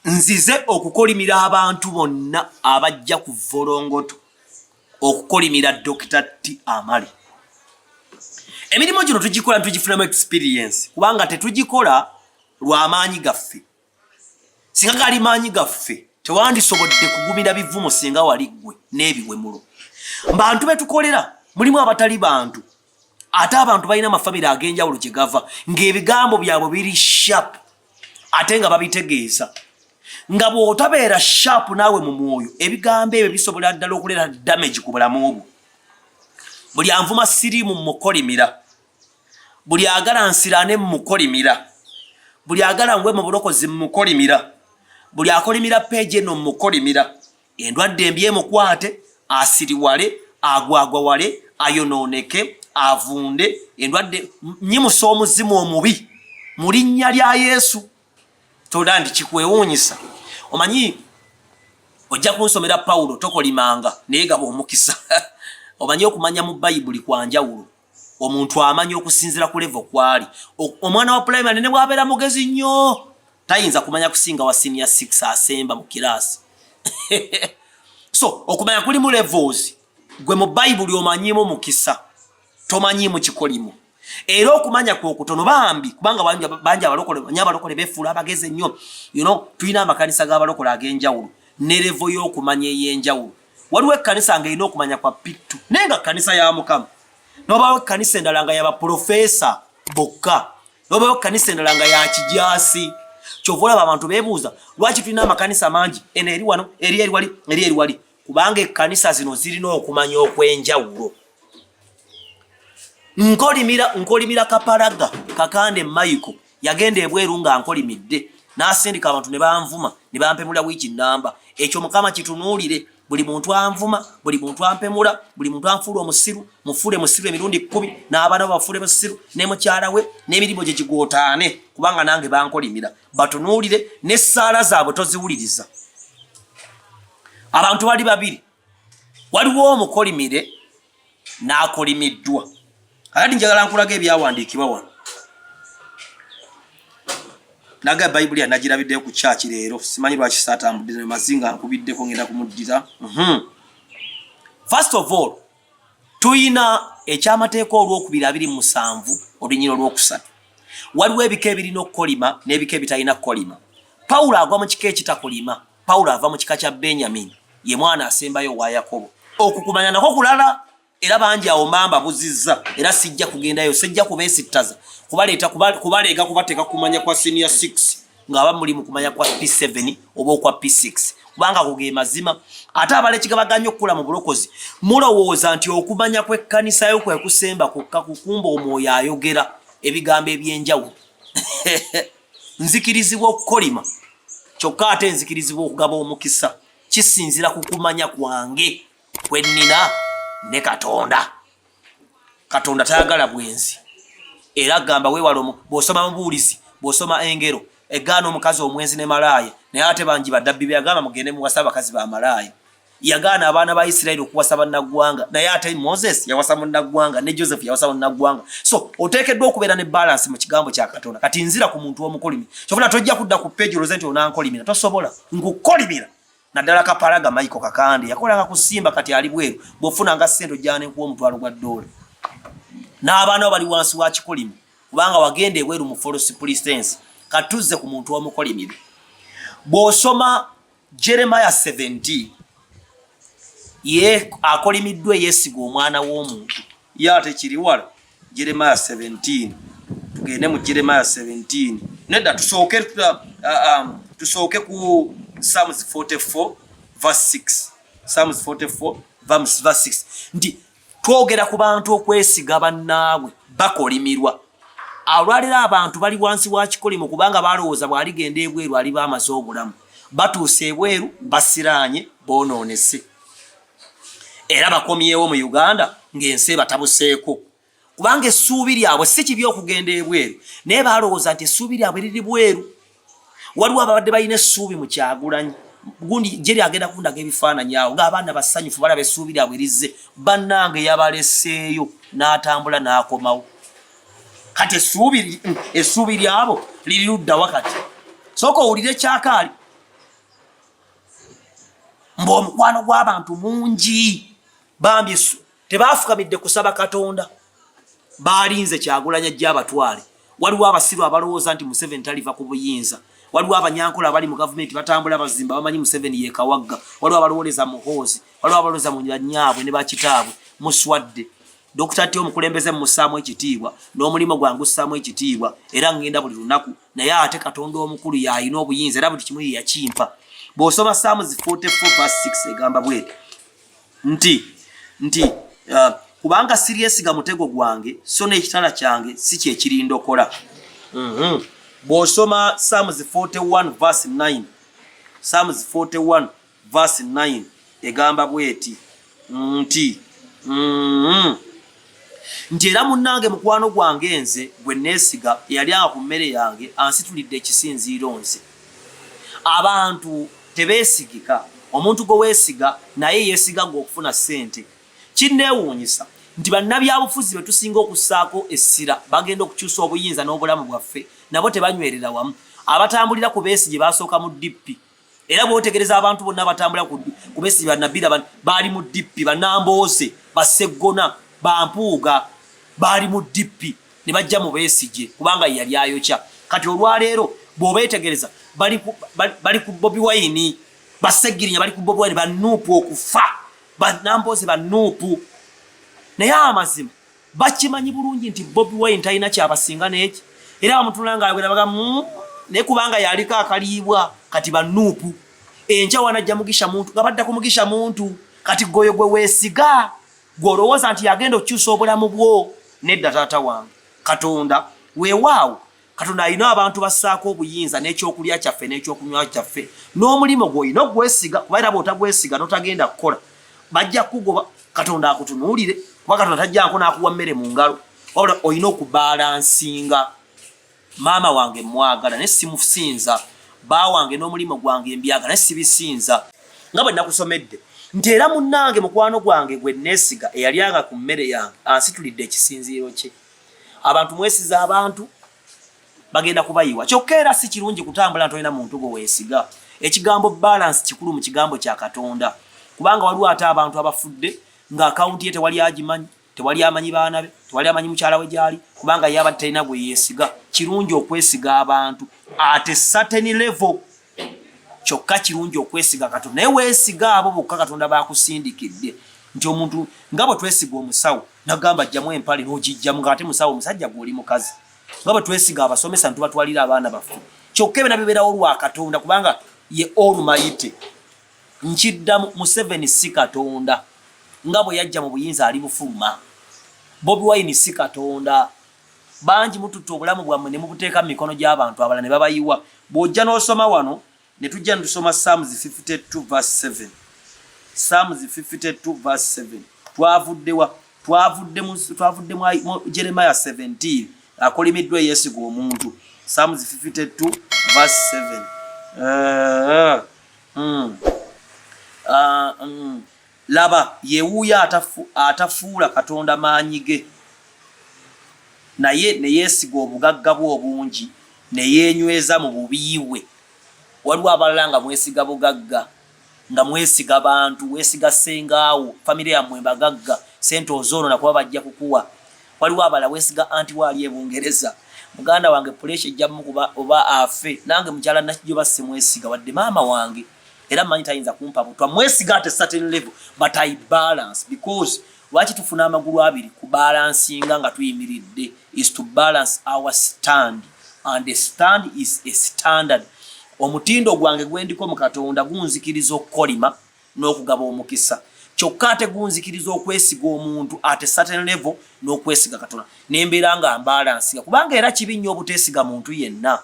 nzize okukolimira abantu bonna abajja ku volongoto okukolimira Dr. T. Amali. Emirimu gino tugikola tugifunamu experience kubanga tetugikola lw'amaanyi gaffe. Singa gali maanyi gaffe tewandisobodde kugumira bivumo singa wali ggwe n'ebiwemulo. Bantu betukolera mulimu abatali bantu ate abantu balina amafamire ag'enjawulo gye gava ng'ebigambo byabwe biri sharp ate nga babitegeeza. Nga bw'otabeera sharp naawe mu mwoyo ebigambo ebyo bisobola ddala okuleeta damage ku bulamu bwo. Buli anvuma siriimu mukolimira, buli agala nsirane mukolimira, buli agala ngwe mu bulokozi mukolimira, buli akolimira page eno mukolimira. Endwadde embi emukwate, asiriwale, agwagwawale, ayonooneke, avunde, endwadde nyimusa omuzimu omubi mu linnya lya Yesu. Tolandi kikwewuunyisa. Omanyi ojja kunsomera Pawulo tokolimanga naye gaba omukisa. Omanyi okumanya mu Bayibuli kwa njawulo. Omuntu amanyi okusinzira ku level kwali. Omwana wa primary ne bw'abeera mugezi nnyo tayinza kumanya kusinga wa senior 6 asemba mu kirasi. So okumanya kuli mu levels gwe mu Bayibuli omanyimu mukisa tomanyimu kikolimu. Era okumanya kwo kutono bambi kubanga banja abalokole befuula abageze nnyo. You know tulina amakanisa g'abalokole ag'enjawulo ne level y'okumanya ey'enjawulo. Waliwo ekkanisa ng'erina okumanya kwa pittu naye nga kkanisa ya Mukama. N'obaawo ekkanisa endala nga y'abaprofesa bokka. N'obaawo ekkanisa endala nga ya kijaasi. Kyova olaba abantu beebuuza lwaki tulina amakanisa mangi eno eri wano eri wali kubanga ekkanisa zino zirina okumanya okw'enjawulo. Nkolimira Kapalaga Kakande Maiko yagenda ebweru nga nkolimidde n'asindika abantu ne banvuma ne bampemula wiiki nnamba. Ekyo Mukama kitunuulire. Buli muntu anvuma, buli muntu ampemula, buli muntu anfuula omusiru, mufuule musiru emirundi 10 n'abaana bafuule musiru ne mukyala we n'emirimu gye gigootaane kubanga nange bankolimira. Batunuulire n'essaala zaabwe toziwuliriza. Abantu bali babiri. Waliwo omukolimire n'akolimiddwa. Kati njagala nkulaga ebyawandiikibwa wano. Naga Bayibuli anagirabidde ku church leero. Simanyi lwaki satambudde mazinga nkubiddeko ngenda kumuddira. First of all, tuyina ekyamateeka olw'okubiri 27 olunyiro lw'okusatu. Waliwo ebika ebirina okukolima n'ebika ebitalina kukolima. Pawulo agwa mu kika ekitakolima. Pawulo ava mu kika kya Benjamin. Ye mwana asembayo wa Yakobo. Okukumanya nako kulala. Era bangi awo mamba buzizza era sijja kugendayo sijja kubeesittaza kubalega kubateeka kumanya kwa senior 6 ng'aba muli mu kumanya kwa P7 oba kwa P6 kubanga kuge mazima ate abalekigabaganya okukula mu bulokozi mulowooza nti okumanya kw'ekkanisa yo kwe kusemba kukka kukumba omwoyo ayogera ebigambo eby'enjawulo. Nzikirizibwa okukolima kyokka ate nzikirizibwa okugaba omukisa kisinzira ku kumanya kwange kwe nnina ne Katonda. Katonda tayagala bwenzi. Era gamba weewala bw'osoma mubuulizi, bw'osoma engero, egaana omukazi omwenzi ne malaaya, naye ate bangi badabbi byagamba mugende muwasa abakazi ba malaaya. Yagaana abaana ba Isirayiri okuwasa bannaggwanga, naye ate Moses yawasa munnaggwanga ne Joseph yawasa munnaggwanga. So oteekeddwa okubeera ne balance mu kigambo kya Katonda. Kati nzira ku muntu w'omukolimi. Kyokuna tojja kudda ku page olozenti onankolimira. Tosobola. Nkukolimira. Naddala Kapalaga Maiko Kakande yakolanga kusimba kati ali bweru bw'ofunanga ssente ojjana enkuwa omutwalo gwa $. N'abaana bali wansi wa kikolimu kubanga wagenda ebweru mu forest pretense. Katuzze ku muntu w'omukolimire. Bw'osoma Jeremiah 17 ye akolimiddwe yeesiga omwana w'omuntu ye ate kiri wala. Jeremiah 17 tugende mu Jeremiah 17 nedda tusooke ku Psalms 44 verse 6. Psalms 44 verse 6. Ndi twogera ku bantu okwesiga bannaabwe bakolimirwa. Alwalira abantu bali wansi wa kikolimu kubanga balowooza bw'aligenda ebweru aliba amaze obulamu. Batuuse ebweru basiraanye boonoonese. Era bakomyewo mu Uganda ng'ensi batabuseeko. Kubanga essuubi lyabwe si kibi okugenda ebweru naye balowooza nti essuubi lyabwe liri bweru. Waliwo ababadde balina essuubi mu Kyagulanyi. Gundi jeri agenda kundaga ebifaananyi awo ng'abaana basanyufu balaba essuubi lyabwe lizze. Bannange yabaleseeyo n'atambula n'akomawo. Kati essuubi lyabo liri ludda wakati. Sooka owulire kyakaali. Omukwano gw'abantu mungi bambi tebafukamidde kusaba Katonda balinze Kyagulanyi ajja abatwale. Waliwo abasiru abalowooza nti Museveni taliva ku buyinza. Waliwo abanyankola abali mu gavumenti batambula bazimba bamanyi Museveni ye kawagga. Waliwo abalowoleza Muhoozi, waliwo abalowooza mu nyaabwe ne bakitaabwe. Muswadde Dr. T omukulembeze mussaamu ekitiibwa n'omulimu gwange gussaamu ekitiibwa era ngenda buli lunaku naye ate Katonda omukulu y'alina obuyinza era buli kimu ye yakimpa. Bw'osoma Psalms 44:6 egamba bwete nti kubanga siriesiga mutego gwange so n'ekitala kyange si kye kirindokola. Bw'osoma Psalms 41:9 Psalms 41:9 egamba bweti nti era munnange mukwano gwange nze gwe neesiga eyalyanga ku mmere yange ansitulidde ekisinziiro nze. Abantu tebeesigika. Omuntu gwe weesiga naye yeesiga ng'okufuna ssente. Kinneewuunyisa nti bannabyabufuzi be tusinga okussaako essira bagenda okukyusa obuyinza n'obulamu bwaffe nabo tebanywerera wamu. Abatambulira ku Besigye basooka mu DP. Era bw'otegereza abantu bonna batambula ku Besigye bannabira baali mu DP, bannambooze, basseggona, bampuuga baali mu DP ne bajja mu Besigye kubanga yali ayokya. Kati olwaleero bw'obeetegereza bali ku Bobi Wine, Bassegirinya bali ku Bobi Wine, bannuupu okufa, bannambooze bannuupu. Naye amazima bakimanyi bulungi nti Bobi Wine talina kyabasinga n'eki era bamutula nga ayogera baga naye kubanga yaliko akaliibwa kati bannuupu. Enkya wanajja Mugisha Muntu nga badda ku Mugisha Muntu kati goyo gwe weesiga gw'olowooza nti yagenda okukyusa obulamu bwo. Nedda taata wange Katonda weewaawo Katonda alina abantu bassaako obuyinza n'ekyokulya kyaffe n'ekyokunywa kyaffe n'omulimu gw'olina ogwesiga kuba era bw'otagwesiga n'otagenda kukola bajja kugoba. Katonda akutunuulire kuba Katonda tajjanko n'akuwa mmere mu ngalo wabula olina okubalansinga. Maama wange mwagala naye simusinza, bba wange n'omulimu gwange mbyagala naye sibisinza. Nga bwe nakusomedde nti era munnange mukwano gwange gwe neesiga eyalyanga ku mmere yange ansitulidde ekisinziiro kye. Abantu mwesiza abantu bagenda kubayiwa. Kyokka era si kirungi kutambula ntolina muntu gwe weesiga. Ekigambo balance kikulu mu kigambo kya Katonda kubanga waliwo ate abantu abafudde nga akawunti ye tewali agimanyi, tewali amanyi baana be, tewali amanyi mukyala we gyali kubanga ye abadde talina gwe yeesiga. Kirungi okwesiga abantu at a certain level. Kyokka kirungi okwesiga Katonda naye weesiga abo bokka Katonda bakusindikidde. Nti omuntu nga bwe twesiga omusawo nagamba ajjamu empale n'ogijjamu ng'ate musawo omusajja gw'oli mukazi. Nga bwe twesiga abasomesa ne tubatwalira abaana baffe. Kyokka ebyo bibeerawo lwa Katonda kubanga ye Almighty. Nkiddamu Museveni si Katonda. Nga bwe yajja mu buyinza ali bufuluma. Bobi Wine si Katonda. Bangi mututte obulamu bwammwe ne mubuteeka mu mikono gy'abantu abalala ne babayiwa. Bw'ojja n'osoma wano ne tujja ne tusoma Psalms 52:7. Psalms 52:7. Twavudde mu Jeremiah 17. Akolimiddwa eyeesiga omuntu. Psalms 52:7. Laba yewuuya atafuula Katonda maanyige naye ne yeesiga obugagga bwe obungi ne yeenyweza mu bubi bwe. Waliwo abalala nga mwesiga bugagga, nga mwesiga bantu, weesiga ssengaawo, famire yammwe bagagga, sente ozoonona kuba bajja kukuwa. Waliwo abalala weesiga anti waali e Bungereza, muganda wange puleesha ejja mukuba oba afe, nange mukyala Nakijoba simwesiga wadde maama wange era mmanyi tayinza kumpa butwa. Mwesiga at a certain level but I balance because lwaki tufuna amagulu abiri kubalansinga nga tuyimiridde is to balance our stand and the stand is a standard. Omutindo gwange gwendiko mu Katonda gunzikiriza okukolima n'okugaba omukisa. Kyokka ate gunzikiriza okwesiga omuntu at a certain level n'okwesiga Katonda nembeera nga mbalansinga kubanga era kibi nnyo obuteesiga muntu yenna.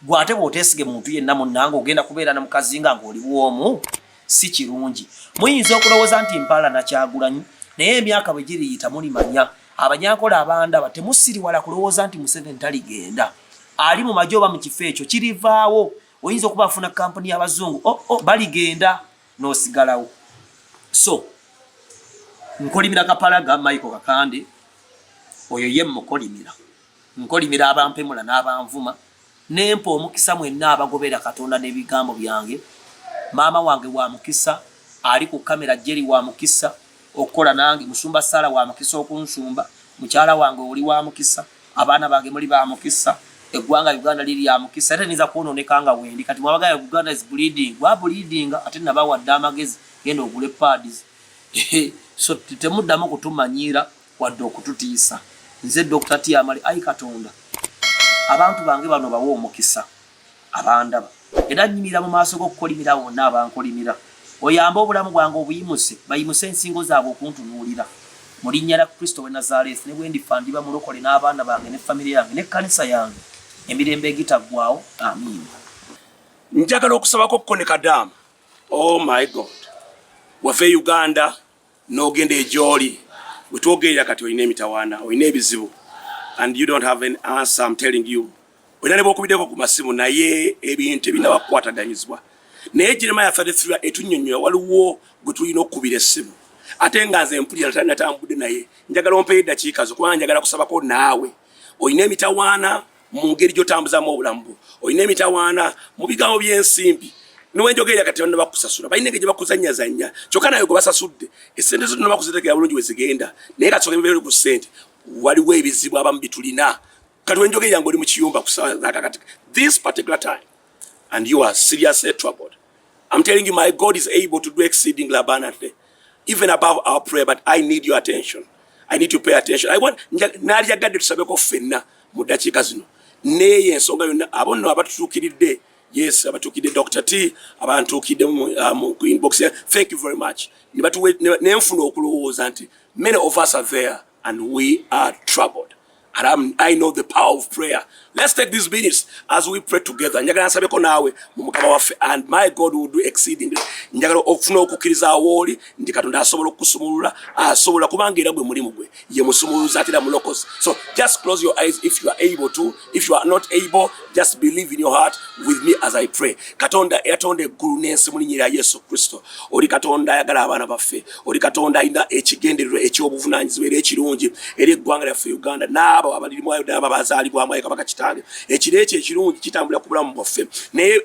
Gwate bw'oteesige muntu yenna munnange ogenda kubeera na mukazi nga ng'oli bwomu si kirungi. Muyinza okulowooza nti mpala na Kyagulanyi naye emyaka bwe giriyita mulimanya abanyakola abandaba temusiriwala kulowooza nti Museveni taligenda. Ali mu magye oba mu kifo ekyo kirivaawo. Oyinza okuba afuna kampuni y'abazungu baligenda n'osigalawo. So Nkolimira Kapalaga Michael Kakande oyo ye Mukolimira. Nkolimira abampemula n'abanvuma nempa omukisa mwenna abagobera Katonda n'ebigambo byange. Maama wange wa mukisa, ali ku kamera Jerry wa mukisa okola nange musumba sala wa mukisa okunsumba mukyala wange oli wa mukisa abaana bange muri ba mukisa eggwanga Uganda liri ya mukisa ate niza kuononeka nga wendi kati mwabaga ya Uganda is bleeding wa bleeding ate nabawadde amagezi genda ogule pads so temuddamu kutumanyira wadde okututiisa nze Dr. T Amali ayi Katonda abantu bange bano bawo omukisa abandaba era nnyimira mu maaso g'okukolimira wonna abankolimira oyamba obulamu bwange obuyimuse bayimuse ensingo zaabwe okuntunuulira mu linnya lya Kristo w'e Nazareti ne bwe ndifa ndiba mulokole n'abaana bange ne famire yange n'ekkanisa yange emirembe egitaggwaawo amiina. Njagala okusabako okukoneka damu. Oh my God. Waffe Uganda n'ogenda egy'oli bwe twogerera kati olina emitawaana olina ebizibu and you don't have an answer. I'm telling you. Olina ne bw'okubiddeko ku masimu naye ebintu ebinaba kukwataganyizibwa. Naye Jeremiah 33 etunnyonnyola waliwo gwe tulina okukubira essimu. Ate nga nze mpulira natambudde naye njagala ompeyo eddakiika zo kubanga njagala kusabako naawe. Olina emitawaana mu ngeri gy'otambuzamu obulamu bwo. Olina emitawaana mu bigambo by'ensimbi. Niwenjogerera kati bano bakusasula. Balina engeri gye bakuzannyazannya. Kyokka nawe gwe basasudde. Essente zo bakuzitegera bulungi we zigenda. Naye kati soka ebibeera ku ssente. Waliwo ebizibu abamu bitulina. Kati wenjogerera ng'oli mu kiyumba kusakakati. This particular time. And you are seriously troubled. I'm telling you, my God is able to do exceedingly abundantly, even above our prayer, but I need your attention. I need to pay attention. I want nali yagadde tusabeko ffenna mu ddakiika zino. Neye ensonga yonna abonna abatutuukiridde, yes, abatuukidde Dr. T, abantuukidde mu inbox. Thank you very much. Nenfuna okulowooza nti many of us are there and we are troubled. And I know the power of prayer. Let's take these minutes as we pray together. Njagala nsabeko nawe mu Mukama waffe, and my God will do exceedingly. Njagala okufuna okukkiriza awooli nti Katonda asobola okusumulula, asobola kubanga era gwe mulimu gwe ye musumuluza ate era mulokozi. So just close your eyes if you are able to. If you are not able, just believe in your heart with me as I pray. Katonda yatonda eggulu n'ensi mu linnya lya Yesu Kristo. Oli Katonda ayagala abaana baffe. Oli Katonda alina ekigendererwa eky'obuvunaanyizibwa era ekirungi eri eggwanga lyaffe Uganda n'abo abalirimu ayo n'abo abazaalibwamu ayo Kabaka Kitange. Ekiro ekyo ekirungi kitambula ku bulamu bwaffe. Naye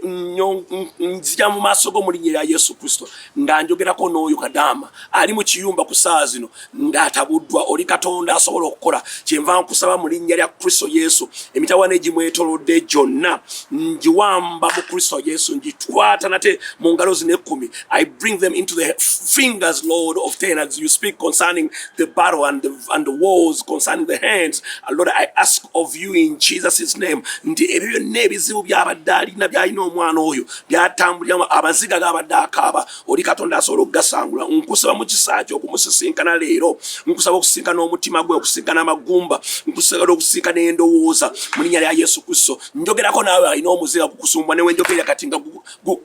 nzija mu maaso go mu linnya lya Yesu Kristo nga njogerako n'oyo Kadaama ali mu kiyumba ku saa zino ng'atabuddwa. Oli Katonda asobola okukola kyenva nkusaba mu linnya lya Kristo Yesu. Emitawaana egimwetoolodde gyonna ngiwamba mu Kristo Yesu, ngitwata nate mu ngalo zino 10. I bring them into the fingers, Lord, of 10 as you speak concerning the battle and the wars, concerning the hands. Lord, I ask of you in Jesus' name nti ebyo byonna ebizibu by'abadde alina by'alina omwana oyo byatambuliramu amaziga g'abadde akaaba, oli Katonda asobola okugasangula. Nkusaba mu kisa kyo okumusisinkana leero, nkusaba okusisinkana omutima gwe, okusinkana amagumba, nkusaba okusinkana endowooza mu linnya lya Yesu Kristo. Njogerako naawe alina omuziga gukusumbwa ne wenjogerera kati nga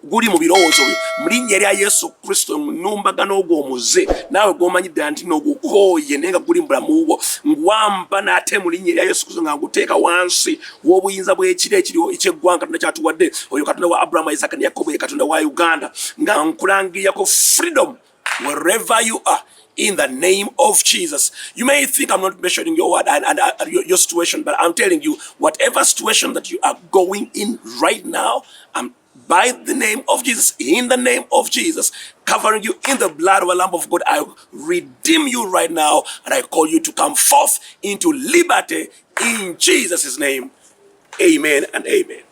guli mu birowoozo bye mu linnya lya Yesu Kristo. Nnumbagana ogwo omuze naawe gw'omanyidde nti n'ogukooye naye nga guli mu bulamu bwo, ngwamba n'ate mu linnya lya Yesu Kristo nga nguteeka wansi w'obuyinza bw'ekiro ekiriwo eky'eggwanga Katonda kyatuwadde, oyo Katonda wa Abraham, Isaac ne Yakobo, ye Katonda wa Uganda, nga nkulangirirako freedom wherever you are in the name of Jesus. You may think I'm not mentioning your word and your situation, but I'm telling you, whatever situation that you are going in right now, by the name of Jesus, in the name of Jesus, covering you in the blood of the Lamb of God, I redeem you right now, and I call you to come forth into liberty in Jesus' name. Amen and amen.